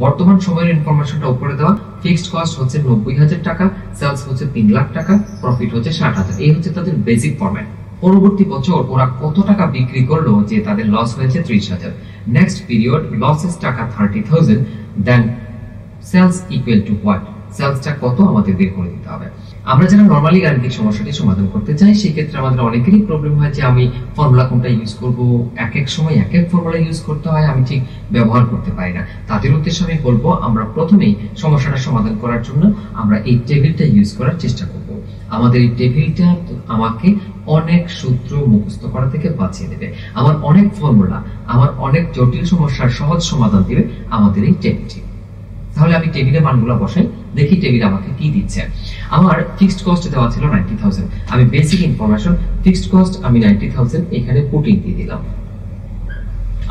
বর্তমান সময়ের ইনফরমেশনটা উপরে দেওয়া। ফিক্সড কস্ট হচ্ছে 90,000 টাকা, সেলস হচ্ছে 3 লাখ টাকা, প্রফিট হচ্ছে 60,000। এই হচ্ছে তাদের বেসিক ফরম্যাট। পরবর্তী বছর ওরা কত টাকা বিক্রি করলো যে তাদের লস হয়েছে 30,000। নেক্সট পিরিয়ড লসেস টাকা 30,000, দেন সেলস ইকুয়াল টু হোয়াট, সেলসটা কত আমাদের বের করে দিতে হবে। আমরা যারা নরমালি গাণিতিক সমস্যাটি সমাধান করতে চাই সেই ক্ষেত্রে আমাদের অনেকেরই প্রবলেম হয় যে আমি ফর্মুলা কোনটা ইউজ করব, এক এক সময় এক এক ফর্মুলা ইউজ করতে হয়, আমি ঠিক ব্যবহার করতে পারি না। তাদের উদ্দেশ্যে আমি বলবো আমরা প্রথমেই সমস্যাটা সমাধান করার জন্য আমরা এই টেবিলটা ইউজ করার চেষ্টা করব। আমাদের এই টেবিলটা আমাকে অনেক সূত্র মুখস্থ করা থেকে বাঁচিয়ে দেবে, আমার অনেক ফর্মুলা, আমার অনেক জটিল সমস্যার সহজ সমাধান দিবে আমাদের এই টেবিলটি। তাহলে আমি টেবিলে মানগুলো বসাই, দেখি টেবিল আমাকে কি দিচ্ছে। আমার ফিক্সড কস্ট দেওয়া ছিল 90,000। আমি বেসিক ইনফরমেশন ফিক্সড কস্ট আমি 90,000 এখানে পুটিং দিয়ে দিলাম।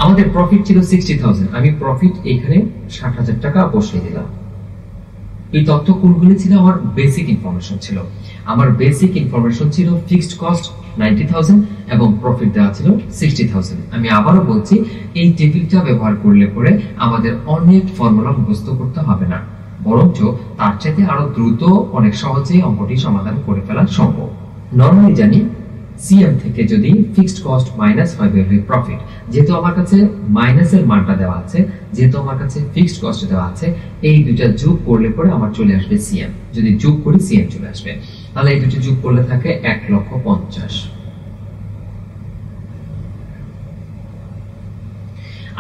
আমাদের প্রফিট ছিল 60,000, আমি প্রফিট এখানে 60,000 টাকা বসিয়ে দিলাম। এই তথ্য কোনগুলি ছিল? আমার বেসিক ইনফরমেশন ছিল। আমার বেসিক ইনফরমেশন ছিল ফিক্সড কস্ট 90,000 এবং প্রফিট দেওয়া ছিল 60,000। আমি আবারও বলছি এই টেবিলটা ব্যবহার করলে পরে আমাদের অনেক ফর্মুলা মুখস্থ করতে হবে না, বরঞ্চ তার চাইতে আরো দ্রুত অনেক সহজেই অঙ্কটি সমাধান করে ফেলা সম্ভব। নরমালি জানি সিএম থেকে যদি ফিক্সড কস্ট মাইনাস হয় বের হয় প্রফিট। যেহেতু আমার কাছে মাইনাসের মানটা দেওয়া আছে, যেহেতু আমার কাছে ফিক্সড কস্ট দেওয়া আছে, এই দুইটা যোগ করলে পরে আমার চলে আসবে সিএম। যদি যোগ করি সিএম চলে আসবে। তাহলে এই দুটো যোগ করলে থাকে 1,50,000।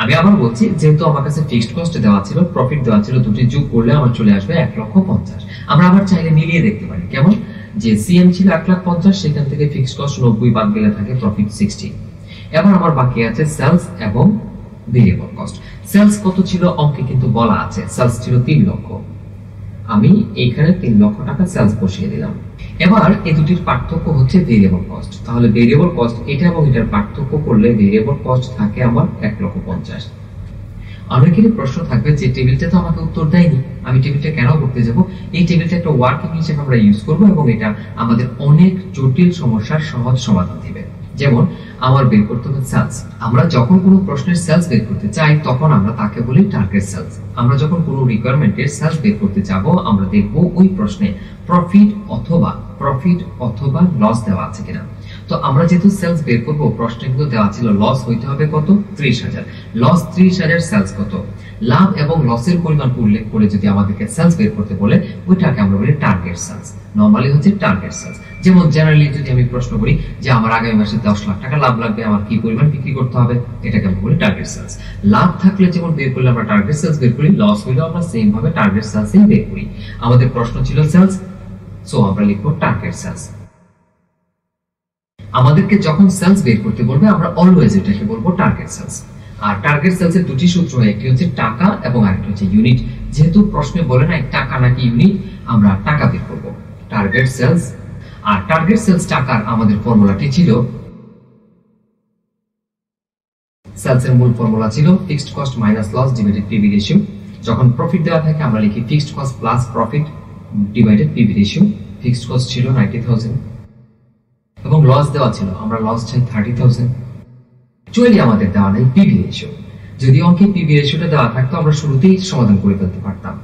আমি আবার বলছি যেহেতু আমার কাছে ফিক্সড কস্ট দেওয়া ছিল, প্রফিট দেওয়া ছিল, দুটি যোগ করলে আমার চলে আসবে 1,50,000। আমরা আবার চাইলে মিলিয়ে দেখতে পারি। কেমন? যে সিএম ছিল 1,50,000, সেখান থেকে ফিক্সড কস্ট 90 বাদ গেলে থাকে প্রফিট 60। এবার আমার বাকি আছে সেলস এবং ভেরিয়েবল কস্ট। সেলস কত ছিল অঙ্কে কিন্তু বলা আছে, সেলস ছিল 3 লক্ষ। আমি এখানে 3 লক্ষ টাকা সেলস বসিয়ে দিলাম। এবার এই দুটির পার্থক্য হচ্ছে ভেরিয়েবল কস্ট। তাহলে ভেরিয়েবল কস্ট এটা এবং এটার পার্থক্য করলে ভেরিয়েবল কস্ট থাকে আমার 1,50,000। অনেকেরই প্রশ্ন থাকবে যে টেবিলটা তো আমাকে উত্তর দেয়নি, আমি টেবিলটা কেন করতে যাব? এই টেবিলটা একটা ওয়ার্কিং হিসেবে আমরা ইউজ করব এবং এটা আমাদের অনেক জটিল সমস্যার সহজ সমাধান দিবে। যেমন আমার বের করতে হবে সেলস। আমরা যখন কোনো প্রশ্নের সেলস বের করতে চাই তখন আমরা তাকে বলি টার্গেট সেলস। আমরা যখন কোনো রিকোয়ারমেন্টের সেলস বের করতে যাব আমরা দেখব ওই প্রশ্নে প্রফিট অথবা লস দেওয়া আছে কিনা। তো আমরা যেহেতু সেলস বের করব, প্রশ্নে কিন্তু দেওয়া ছিল লস হইতে হবে কত? 30,000। লস 30,000, সেলস কত? লাভ এবং লসের পরিমাণ উল্লেখ করে যদি আমাদেরকে সেলস বের করতে বলে ওইটাকে আমরা বলি টার্গেট সেলস। নরমালি হচ্ছে টার্গেট সেলস। যেমন জেনারেলি যদি আমি প্রশ্ন করি যে আমার আগামী মাসে 10 লাখ টাকা লাভ লাগবে, আমার কি পরিমাণ বিক্রি করতে হবে, এটাকে আমরা বলি টার্গেট সেলস। লাভ থাকলে যেমন বের করলে আমরা টার্গেট সেলস বের করি, লস হইলে আমরা সেম ভাবে টার্গেট সেলসই বের করি। আমাদের প্রশ্ন ছিল সেলস, সো আমরা লিখব টার্গেট সেলস। আমাদেরকে যখন সেলস বের করতে বলবে আমরা অলওয়েজ এটাকে বলবো টার্গেট সেলস। আর টার্গেট সেলসের দুটি সূত্র হয়, একটি হচ্ছে টাকা এবং আরেকটি হচ্ছে ইউনিট। যেহেতু প্রশ্নে বলে না টাকা নাকি ইউনিট, আমরা টাকা বের করব। টার্গেট সেলস আর টার্গেট সেলস টাকার আমাদের ফর্মুলাটি ছিল, সেলসের মূল ফর্মুলা ছিল fixed cost minus loss divided PV ratio. যখন প্রফিট দেওয়া থাকে আমরা লিখি fixed cost plus profit divided PV ratio. Fixed cost ছিল 90,000 এবং লস দেওয়া ছিল, আমরা লস চাই 30,000। চুয়ালি আমাদের দেওয়া নাই পিভি রেশিও। যদি অঙ্কে পিভি রেশিওটা দেওয়া থাকতো আমরা শুরুতেই সমাধান করে ফেলতে পারতাম।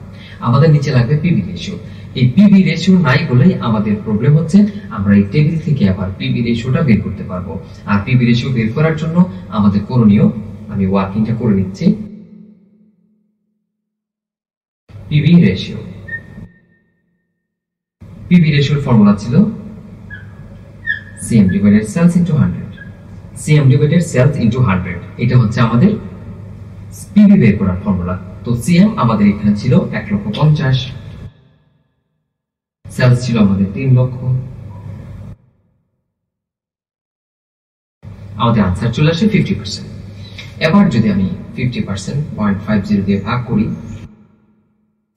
আমাদের নিচে লাগবে পিভি রেশিও। এই পিভি রেশিও নাই বলেই আমাদের প্রবলেম হচ্ছে, আমরা এই টেবিল থেকে আবার পিভি রেশিওটা বের করতে পারবো। আর পিভি রেশিও বের করার জন্য আমাদের করণীয়, আমি ওয়ার্কিংটা করে নিচ্ছি। পিভি রেশিও, পিভি রেশিওর ফর্মুলা ছিল CM divided sales into 100। CM divided sales into 100, এটা হচ্ছে আমাদের পিভি বের করার ফর্মুলা। তো CM আমাদের এখানে ছিল 1,50,000, সেলস ছিল আমাদের 3 লক্ষ। আমাদের আনসার চলে আসে 50%। এবার যদি আমি 50% 0.50 দিয়ে ভাগ করি,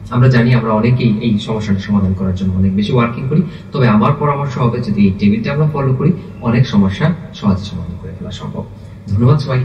আমরা জানি আমরা অনেকেই এই সমস্যাটা সমাধান করার জন্য অনেক বেশি ওয়ার্কিং করি। তবে আমার পরামর্শ হবে যদি এই টেবিলটা আমরা ফলো করি অনেক সমস্যা সহজে সমাধান করে ফেলা সম্ভব। ধন্যবাদ সবাইকে।